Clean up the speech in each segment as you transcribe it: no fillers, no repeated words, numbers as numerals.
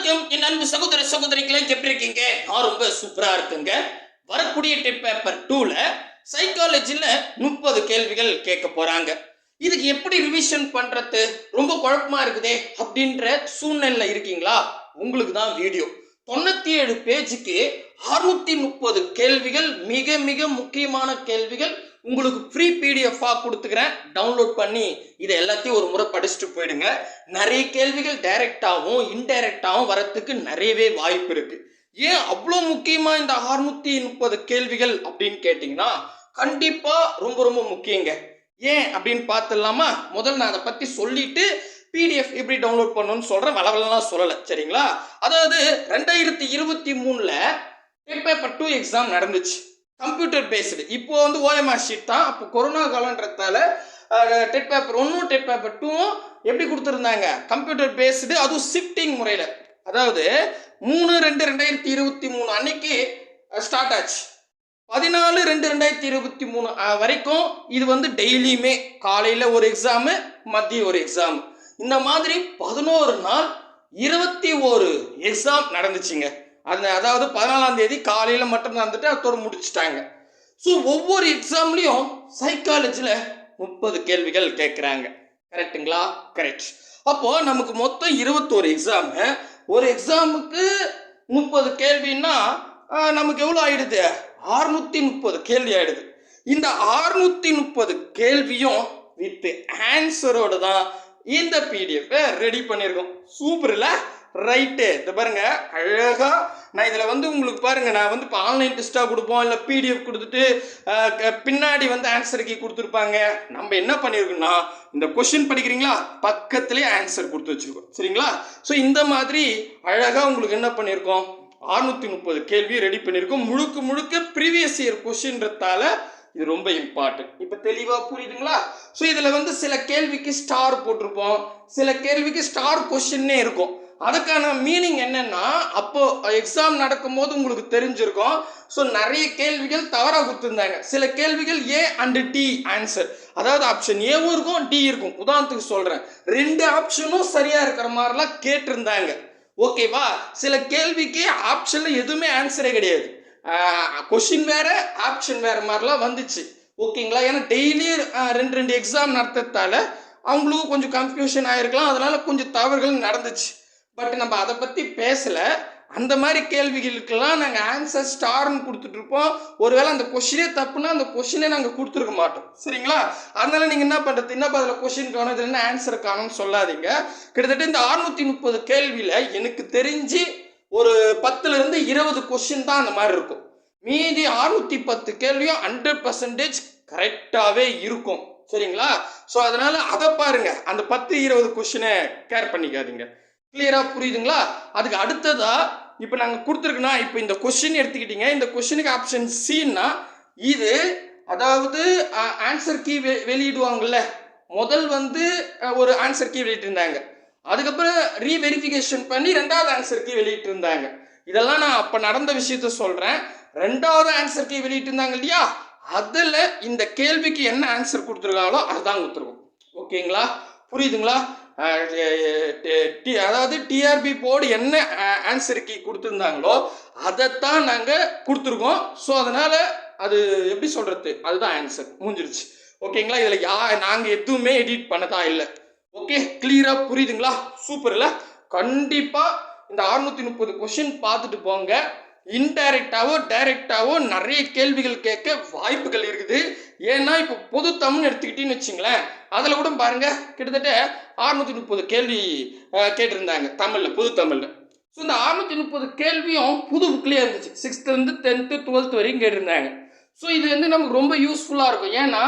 வணக்கம் என் அன்பு சகோதர சகோதரிகளை எப்படி இருக்கீங்க? நான் ரொம்ப சூப்பரா இருக்குங்க. வரக்கூடிய டெட் பேப்பர் 2ல சைக்காலஜில 30 கேள்விகள் கேட்க போறாங்க. இதுக்கு எப்படி ரிவிஷன் பண்றது, ரொம்ப குழப்பமா இருக்குதே அப்படின்ற சூழ்நிலையில இருக்கீங்களா? உங்களுக்கு தான் வீடியோ. 97 பேஜுக்கு 630 கேள்விகள், மிக மிக முக்கியமான கேள்விகள் உங்களுக்கு ஃப்ரீ பிடிஎஃபா கொடுத்துக்கிறேன். டவுன்லோட் பண்ணி இதை எல்லாத்தையும் ஒரு முறை படிச்சுட்டு போயிடுங்க. நிறைய கேள்விகள் டைரக்டாகவும் இன்டைரக்டாகவும் வரத்துக்கு நிறையவே வாய்ப்பு இருக்கு. ஏன் அவ்வளோ முக்கியமா இந்த 630 கேள்விகள் அப்படின்னு கேட்டிங்கன்னா, கண்டிப்பா ரொம்ப ரொம்ப முக்கியங்க. ஏன் அப்படின்னு பார்த்துடலாமா? முதல்ல நான் அதை பற்றி சொல்லிட்டு பிடிஎஃப் எப்படி டவுன்லோட் பண்ணணும்னு சொல்கிறேன். வளவலாம் சொல்லலை, சரிங்களா? அதாவது 2023ல் டெட் பேப்பர் 2 எக்ஸாம் நடந்துச்சு, கம்ப்யூட்டர் பேஸ்டு. இப்போ வந்து ஓஎம்ஆர் ஷீட் தான். அப்போ கொரோனா காலன்றதால டெட் பேப்பர் 1 டெட் பேப்பர் 2 எப்படி கொடுத்துருந்தாங்க, கம்ப்யூட்டர் பேஸ்டு, அதுவும் ஷிஃப்டிங் முறையில். அதாவது 3/2/2023 அன்னைக்கு ஸ்டார்ட் ஆச்சு. 14/2/2023 வரைக்கும் இது வந்து டெய்லியுமே காலையில் ஒரு எக்ஸாமு, மதியம் ஒரு எக்ஸாம், இந்த மாதிரி 11 நாள் 21 எக்ஸாம் நடந்துச்சுங்க. அதாவது 14ஆம் தேதி காலையில் மட்டும் நடந்துட்டு அதோடு முடிச்சுட்டாங்க. ஸோ ஒவ்வொரு எக்ஸாம்லேயும் சைக்காலஜியில் 30 கேள்விகள் கேட்குறாங்க. கரெக்டுங்களா? கரெக்ட். அப்போது நமக்கு மொத்தம் 21 எக்ஸாமு. ஒரு எக்ஸாமுக்கு 30 கேள்வின்னா நமக்கு எவ்வளோ ஆயிடுது? 630 கேள்வி ஆயிடுது. இந்த 630 கேள்வியும் வித் ஆன்சரோடு தான் இந்த பிடிஎஃப் ரெடி பண்ணியிருக்கோம். சூப்பர் இல்லை? ரைட்டு. இது பாருங்க, அழகா நான் இதில் வந்து உங்களுக்கு பாருங்க, நான் வந்து இப்போ ஆன்லைன் டெஸ்ட்டாக கொடுப்போம், இல்லை பிடிஎஃப் கொடுத்துட்டு பின்னாடி வந்து ஆன்சர் கீ கொடுத்துருப்பாங்க. நம்ம என்ன பண்ணியிருக்கோம்னா, இந்த கொஷின் படிக்கிறீங்களா, பக்கத்துலேயே ஆன்சர் கொடுத்து வச்சுருக்கோம், சரிங்களா? ஸோ இந்த மாதிரி அழகாக உங்களுக்கு என்ன பண்ணியிருக்கோம், 630 கேள்வி ரெடி பண்ணியிருக்கோம். முழுக்க முழுக்க ப்ரீவியஸ் இயர் கொஷின்றதால இது ரொம்ப இம்பார்ட்டன்ட். இப்போ தெளிவாக புரியுதுங்களா? ஸோ இதில் வந்து சில கேள்விக்கு ஸ்டார் போட்டிருப்போம், சில கேள்விக்கு ஸ்டார் கொஷின்னே இருக்கும். அதுக்கான மீனிங் என்னன்னா, அப்போ எக்ஸாம் நடக்கும்போது உங்களுக்கு தெரிஞ்சிருக்கும். ஸோ நிறைய கேள்விகள் தவறாக கொடுத்துருந்தாங்க. சில கேள்விகள் ஏ அண்ட் டி ஆன்சர், அதாவது ஆப்ஷன் ஏவும் இருக்கும், டி இருக்கும். உதாரணத்துக்கு சொல்கிறேன், 2 ஆப்ஷனும் சரியாக இருக்கிற மாதிரிலாம் கேட்டிருந்தாங்க. ஓகேவா? சில கேள்விக்கு ஆப்ஷனில் எதுவுமே ஆன்சரே கிடையாது, கொஷின் வேற ஆப்ஷன் வேற மாதிரிலாம் வந்துச்சு. ஓகேங்களா? ஏன்னா டெய்லி 2 எக்ஸாம் நடத்துறதால அவங்களுக்கும் கொஞ்சம் கன்ஃபியூஷன் ஆகிருக்கலாம், அதனால கொஞ்சம் தவறுகள் நடந்துச்சு. பட் நம்ம அதை பற்றி பேசலை. அந்த மாதிரி கேள்விகளுக்கெல்லாம் நாங்கள் ஆன்சர் ஸ்டார்னு கொடுத்துட்ருப்போம். ஒருவேளை அந்த கொஷினே தப்புனா அந்த கொஷினே நாங்கள் கொடுத்துருக்க மாட்டோம், சரிங்களா? அதனால நீங்கள் என்ன பண்ணுறது, என்னப்பா அதில் கொஷின் காணும், இதில் என்ன ஆன்சர் காணும்னு சொல்லாதீங்க. கிட்டத்தட்ட இந்த 630 கேள்வியில் எனக்கு தெரிஞ்சு ஒரு 10லேருந்து 20 கொஷின் தான் அந்த மாதிரி இருக்கும். மீதி 610 கேள்வியும் 100% கரெக்டாகவே இருக்கும், சரிங்களா? ஸோ அதனால் அதை பாருங்கள், அந்த 10-20 கொஷினை கேர் பண்ணிக்காதீங்க. கிளியராக புரியுதுங்களா? அதுக்கு அடுத்ததா இப்போ நாங்கள் கொடுத்துருக்குன்னா, இப்போ இந்த கொஷின் எடுத்துக்கிட்டீங்க, இந்த கொஷினுக்கு ஆப்ஷன் சின்னா இது, அதாவது ஆன்சர் கீ வெளியிடுவாங்கல்ல, முதல் வந்து ஒரு ஆன்சர் கீ வெளியிட்டிருந்தாங்க, அதுக்கப்புறம் ரீவெரிஃபிகேஷன் பண்ணி 2வது ஆன்சர் கீ வெளியிட்டிருந்தாங்க. இதெல்லாம் நான் அப்போ நடந்த விஷயத்த சொல்கிறேன். 2வது ஆன்சர் கீ வெளியிட்டிருந்தாங்க இல்லையா, அதில் இந்த கேள்விக்கு என்ன ஆன்சர் கொடுத்துருக்காங்களோ அதுதான் கொடுத்துருவோம். ஓகேங்களா? புரியுதுங்களா? அதாவது டிஆர்பி போர்டு என்ன ஆன்சர் கீ கொடுத்துருந்தாங்களோ அதைத்தான் நாங்கள் கொடுத்துருக்கோம். ஸோ அதனால் அது எப்படி சொல்கிறது, அதுதான் ஆன்சர், முடிஞ்சிருச்சு. ஓகேங்களா? இதில் நாங்கள் எதுவுமே எடிட் பண்ணதான் இல்லை. ஓகே, கிளியராக புரியுதுங்களா? சூப்பர் இல்லை? கண்டிப்பாக இந்த 630 கொஷின் பார்த்துட்டு போங்க. இன்டைரக்டாவோ டைரக்டாவோ நிறைய கேள்விகள் கேட்க வாய்ப்புகள் இருக்குது. ஏன்னா இப்போ பொது தமிழ் எடுத்துக்கிட்டீங்கன்னு வச்சுங்களேன், அதில் கூட பாருங்க, கிட்டத்தட்ட 630 கேள்வி கேட்டிருந்தாங்க தமிழில், பொது தமிழில். ஸோ இந்த 630 கேள்வியும் புது புக்லேயே இருந்துச்சு. 6th-லேருந்து 10th 12th வரைக்கும் கேட்டிருந்தாங்க. ஸோ இது வந்து நமக்கு ரொம்ப யூஸ்ஃபுல்லாக இருக்கும். ஏன்னா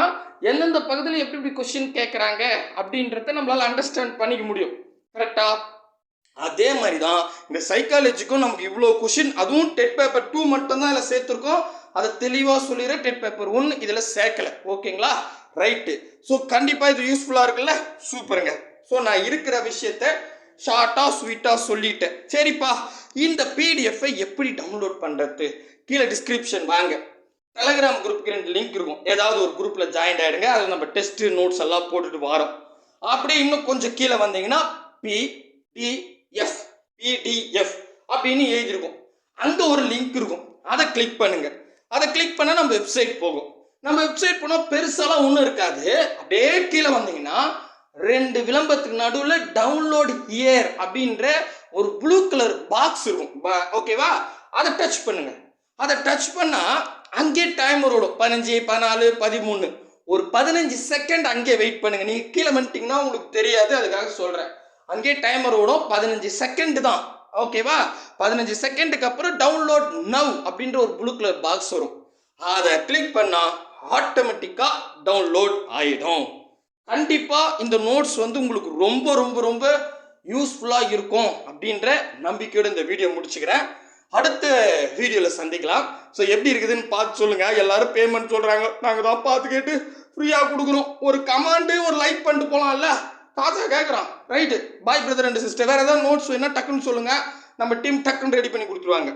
எந்தெந்த பகுதியில் எப்படி எப்படி கொஷின் கேட்குறாங்க அப்படின்றத நம்மளால் அண்டர்ஸ்டாண்ட் பண்ணிக்க முடியும். கரெக்டாக? அதே மாதிரி தான் இந்த சைக்காலஜிக்கும் நமக்கு இவ்வளோ கொஷின், அதுவும் டெட் பேப்பர் 2 மட்டும்தான் இதில் சேர்த்துருக்கோம். அதை தெளிவாக சொல்லிடுறேன், டெட் பேப்பர் 1 இதில் சேர்க்கலை. ஓகேங்களா? ரைட்டு. ஸோ கண்டிப்பாக இது யூஸ்ஃபுல்லாக இருக்குல்ல? சூப்பருங்க. ஸோ நான் இருக்கிற விஷயத்த ஷார்ட்டாக ஸ்வீட்டாக சொல்லிட்டேன். சரிப்பா, இந்த பிடிஎஃப்பை எப்படி டவுன்லோட் பண்ணுறது, கீழே டிஸ்கிரிப்ஷன் வாங்க, டெலகிராம் குரூப்புக்கு 2 லிங்க் இருக்கும். ஏதாவது ஒரு குரூப்பில் ஜாயின் ஆகிடுங்க. அதில் நம்ம டெஸ்ட்டு நோட்ஸ் எல்லாம் போட்டுட்டு வரோம். அப்படியே இன்னும் கொஞ்சம் கீழே வந்தீங்கன்னா பிடிஎஃப் PDF அப்படின்னு எழுதியிருக்கும். அங்கே ஒரு லிங்க் இருக்கும், அதை கிளிக் பண்ணுங்க. அதை கிளிக் பண்ணால் நம்ம வெப்சைட் போகும். நம்ம வெப்சைட் போனால் பெருசாலாம் ஒன்றும் இருக்காது. அப்படியே கீழே வந்தீங்கன்னா 2 விளம்பரத்துக்கு நடுவில் டவுன்லோட் ஹியர் அப்படின்ற ஒரு ப்ளூ கலர் பாக்ஸ் இருக்கும். ஓகேவா? அதை டச் பண்ணுங்க. அதை டச் பண்ணால் அங்கே டைமர் ஓடும் 15, 14, 13. ஒரு 15 செகண்ட் அங்கே வெயிட் பண்ணுங்க. நீங்கள் கீழே வந்துட்டீங்கன்னா உங்களுக்கு தெரியாது, அதுக்காக சொல்கிறேன். அங்கே டைமர் ஓடும் 15 செகண்ட் தான். ஓகேவா? 15 செகண்டுக்கு அப்புறம் டவுன்லோட் நவ் அப்படின்ற ஒரு ப்ளூ கலர் பாக்ஸ் வரும். அதை கிளிக் பண்ணால் ஆட்டோமேட்டிக்காக டவுன்லோட் ஆகிடும். கண்டிப்பாக இந்த நோட்ஸ் வந்து உங்களுக்கு ரொம்ப ரொம்ப ரொம்ப யூஸ்ஃபுல்லாக இருக்கும் அப்படின்ற நம்பிக்கையோடு இந்த வீடியோ முடிச்சுக்கிறேன். அடுத்த வீடியோவில் சந்திக்கலாம். ஸோ எப்படி இருக்குதுன்னு பார்த்து சொல்லுங்கள். எல்லாரும் பேமெண்ட் சொல்கிறாங்க, நாங்கள் தான் பார்த்து கேட்டு ஃப்ரீயாக கொடுக்குறோம். ஒரு கமாண்டு ஒரு லைக் பண்ணிட்டு போகலாம்ல, தாத்தா கேட்குறான். Right, bye brother and sister. வேறு ஏதாவது நோட்ஸ் வேணால் டக்குன்னு சொல்லுங்கள், நம்ம டீம் டக்குன்னு ரெடி பண்ணி கொடுத்துருவாங்க.